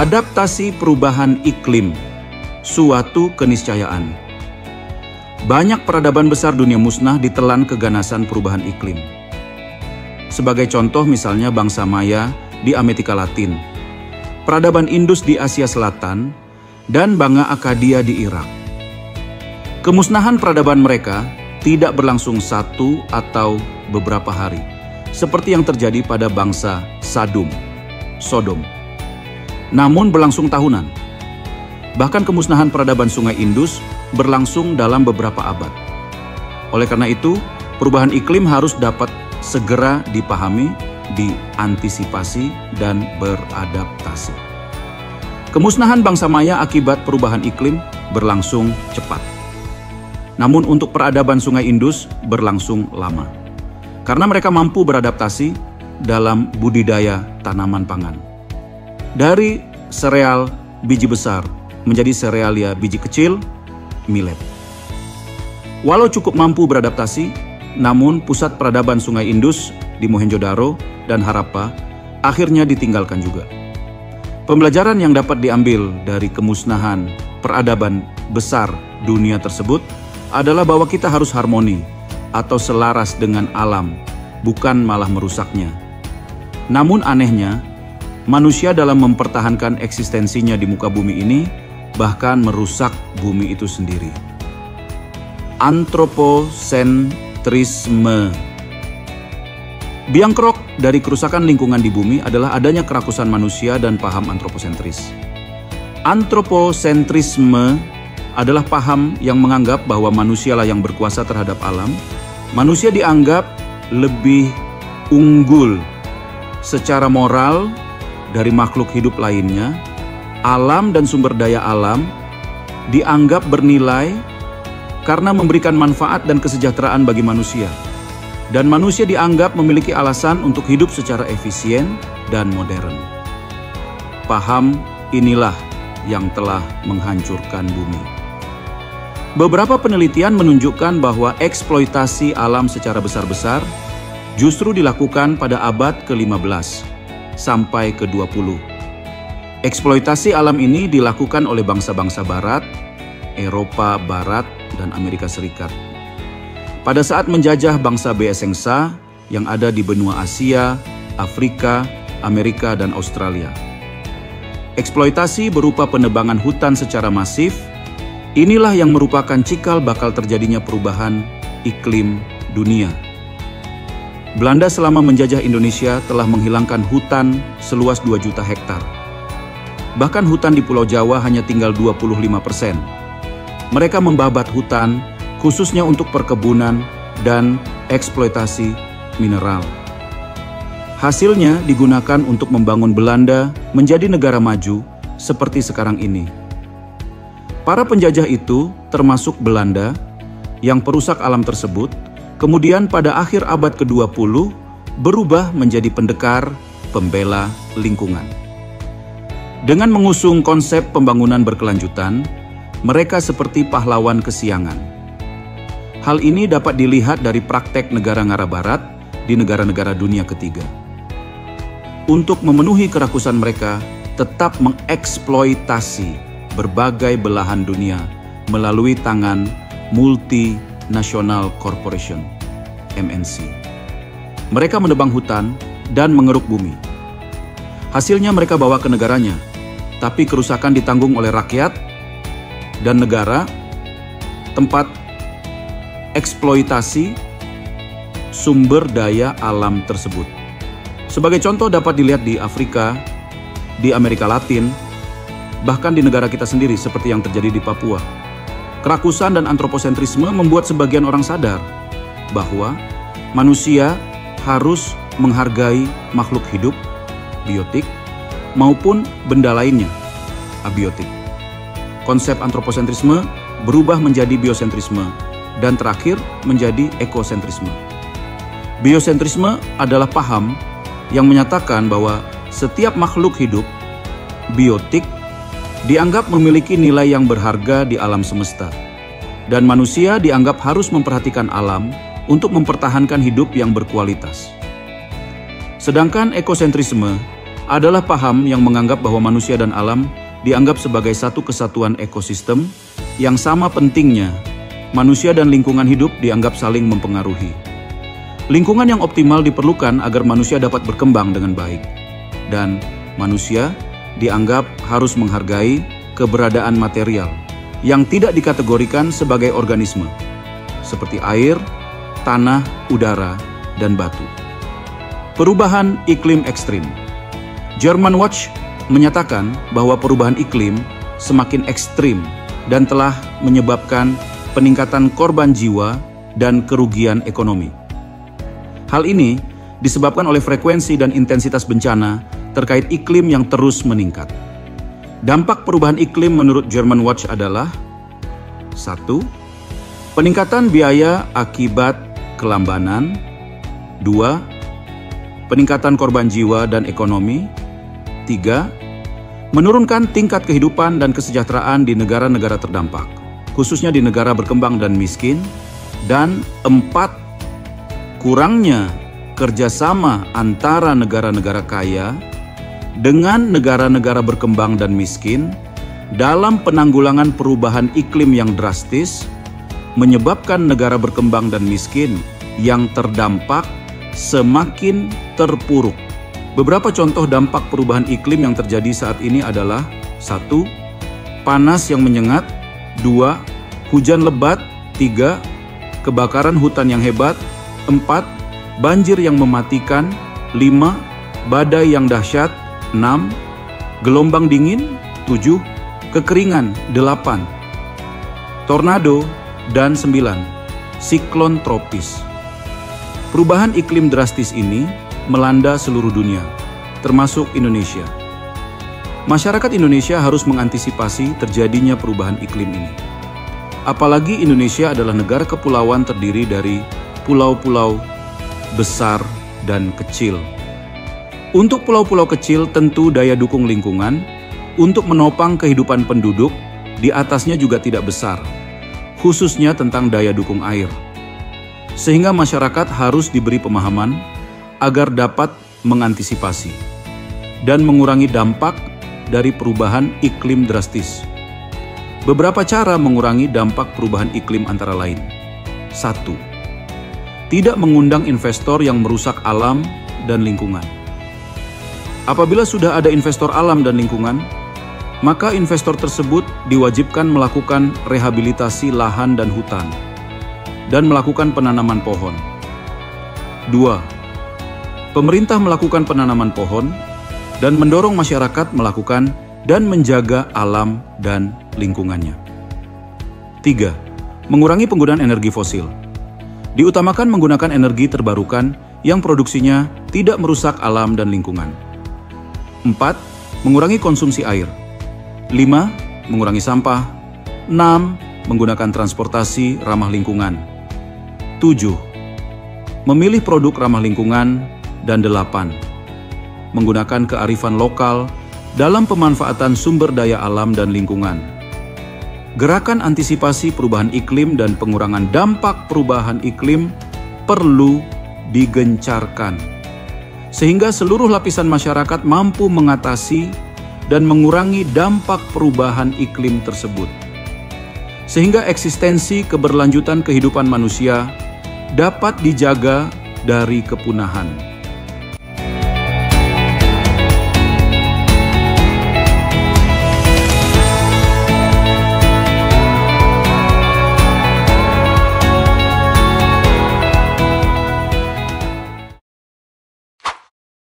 Adaptasi perubahan iklim, suatu keniscayaan. Banyak peradaban besar dunia musnah ditelan keganasan perubahan iklim. Sebagai contoh misalnya bangsa Maya di Amerika Latin, peradaban Indus di Asia Selatan, dan Banga Akadia di Irak. Kemusnahan peradaban mereka tidak berlangsung satu atau beberapa hari, seperti yang terjadi pada bangsa Sodom, namun berlangsung tahunan. Bahkan kemusnahan peradaban Sungai Indus berlangsung dalam beberapa abad. Oleh karena itu, perubahan iklim harus dapat segera dipahami, diantisipasi, dan beradaptasi. Kemusnahan bangsa Maya akibat perubahan iklim berlangsung cepat. Namun untuk peradaban Sungai Indus berlangsung lama. Karena mereka mampu beradaptasi dalam budidaya tanaman pangan. Dari sereal biji besar menjadi serealia biji kecil, millet. Walau cukup mampu beradaptasi, namun pusat peradaban Sungai Indus di Mohenjo-daro dan Harappa akhirnya ditinggalkan juga. Pembelajaran yang dapat diambil dari kemusnahan peradaban besar dunia tersebut adalah bahwa kita harus harmoni atau selaras dengan alam, bukan malah merusaknya. Namun anehnya, manusia dalam mempertahankan eksistensinya di muka bumi ini bahkan merusak bumi itu sendiri. Antroposentrisme. Biang kerok dari kerusakan lingkungan di bumi adalah adanya kerakusan manusia dan paham antroposentris. Antroposentrisme adalah paham yang menganggap bahwa manusialah yang berkuasa terhadap alam. Manusia dianggap lebih unggul secara moral dari makhluk hidup lainnya. Alam dan sumber daya alam dianggap bernilai karena memberikan manfaat dan kesejahteraan bagi manusia. Dan manusia dianggap memiliki alasan untuk hidup secara efisien dan modern. Paham inilah yang telah menghancurkan bumi. Beberapa penelitian menunjukkan bahwa eksploitasi alam secara besar-besar justru dilakukan pada abad ke-15 sampai ke-20. Eksploitasi alam ini dilakukan oleh bangsa-bangsa Barat, Eropa Barat, dan Amerika Serikat. Pada saat menjajah bangsa Beesengsa yang ada di benua Asia, Afrika, Amerika, dan Australia. Eksploitasi berupa penebangan hutan secara masif, inilah yang merupakan cikal bakal terjadinya perubahan iklim dunia. Belanda selama menjajah Indonesia telah menghilangkan hutan seluas 2 juta hektar. Bahkan hutan di Pulau Jawa hanya tinggal 25%. Mereka membabat hutan khususnya untuk perkebunan dan eksploitasi mineral. Hasilnya digunakan untuk membangun Belanda menjadi negara maju seperti sekarang ini. Para penjajah itu, termasuk Belanda, yang perusak alam tersebut, kemudian pada akhir abad ke-20 berubah menjadi pendekar pembela lingkungan. Dengan mengusung konsep pembangunan berkelanjutan, mereka seperti pahlawan kesiangan. Hal ini dapat dilihat dari praktek negara ngara barat di negara-negara dunia ketiga. Untuk memenuhi kerakusan mereka, tetap mengeksploitasi berbagai belahan dunia melalui tangan Multinational Corporation, MNC. Mereka menebang hutan dan mengeruk bumi. Hasilnya mereka bawa ke negaranya, tapi kerusakan ditanggung oleh rakyat dan negara tempat eksploitasi sumber daya alam tersebut. Sebagai contoh dapat dilihat di Afrika, di Amerika Latin, bahkan di negara kita sendiri seperti yang terjadi di Papua. Kerakusan dan antroposentrisme membuat sebagian orang sadar bahwa manusia harus menghargai makhluk hidup, biotik, maupun benda lainnya, abiotik. Konsep antroposentrisme berubah menjadi biosentrisme dan terakhir menjadi ekosentrisme. Biosentrisme adalah paham yang menyatakan bahwa setiap makhluk hidup, biotik, dianggap memiliki nilai yang berharga di alam semesta, dan manusia dianggap harus memperhatikan alam untuk mempertahankan hidup yang berkualitas. Sedangkan ekosentrisme adalah paham yang menganggap bahwa manusia dan alam dianggap sebagai satu kesatuan ekosistem yang sama pentingnya. Manusia dan lingkungan hidup dianggap saling mempengaruhi. Lingkungan yang optimal diperlukan agar manusia dapat berkembang dengan baik. Dan manusia dianggap harus menghargai keberadaan material yang tidak dikategorikan sebagai organisme, seperti air, tanah, udara, dan batu. Perubahan iklim ekstrim. German Watch menyatakan bahwa perubahan iklim semakin ekstrim dan telah menyebabkan peningkatan korban jiwa dan kerugian ekonomi. Hal ini disebabkan oleh frekuensi dan intensitas bencana terkait iklim yang terus meningkat. Dampak perubahan iklim menurut German Watch adalah 1. Peningkatan biaya akibat kelambanan. 2. Peningkatan korban jiwa dan ekonomi. 3. Menurunkan tingkat kehidupan dan kesejahteraan di negara-negara terdampak, khususnya di negara berkembang dan miskin. Dan 4. Kurangnya kerjasama antara negara-negara kaya dengan negara-negara berkembang dan miskin dalam penanggulangan perubahan iklim yang drastis, menyebabkan negara berkembang dan miskin yang terdampak semakin terpuruk. Beberapa contoh dampak perubahan iklim yang terjadi saat ini adalah 1. Panas yang menyengat. 2. Hujan lebat. 3. Kebakaran hutan yang hebat. 4. Banjir yang mematikan. 5. Badai yang dahsyat. 6. Gelombang dingin. 7. Kekeringan. 8. Tornado. Dan 9. Siklon tropis. Perubahan iklim drastis ini melanda seluruh dunia, termasuk Indonesia. Masyarakat Indonesia harus mengantisipasi terjadinya perubahan iklim ini. Apalagi Indonesia adalah negara kepulauan terdiri dari pulau-pulau besar dan kecil. Untuk pulau-pulau kecil tentu daya dukung lingkungan untuk menopang kehidupan penduduk di atasnya juga tidak besar, khususnya tentang daya dukung air. Sehingga masyarakat harus diberi pemahaman agar dapat mengantisipasi dan mengurangi dampak dari perubahan iklim drastis. Beberapa cara mengurangi dampak perubahan iklim antara lain. 1. Tidak mengundang investor yang merusak alam dan lingkungan. Apabila sudah ada investor alam dan lingkungan, maka investor tersebut diwajibkan melakukan rehabilitasi lahan dan hutan dan melakukan penanaman pohon. 2. Pemerintah melakukan penanaman pohon dan mendorong masyarakat melakukan dan menjaga alam dan lingkungannya. 3. Mengurangi penggunaan energi fosil. Diutamakan menggunakan energi terbarukan yang produksinya tidak merusak alam dan lingkungan. 4. Mengurangi konsumsi air. 5. Mengurangi sampah. 6. Menggunakan transportasi ramah lingkungan. 7. Memilih produk ramah lingkungan. Dan 8. Menggunakan kearifan lokal dalam pemanfaatan sumber daya alam dan lingkungan. Gerakan antisipasi perubahan iklim dan pengurangan dampak perubahan iklim perlu digencarkan, sehingga seluruh lapisan masyarakat mampu mengatasi dan mengurangi dampak perubahan iklim tersebut, sehingga eksistensi keberlanjutan kehidupan manusia dapat dijaga dari kepunahan.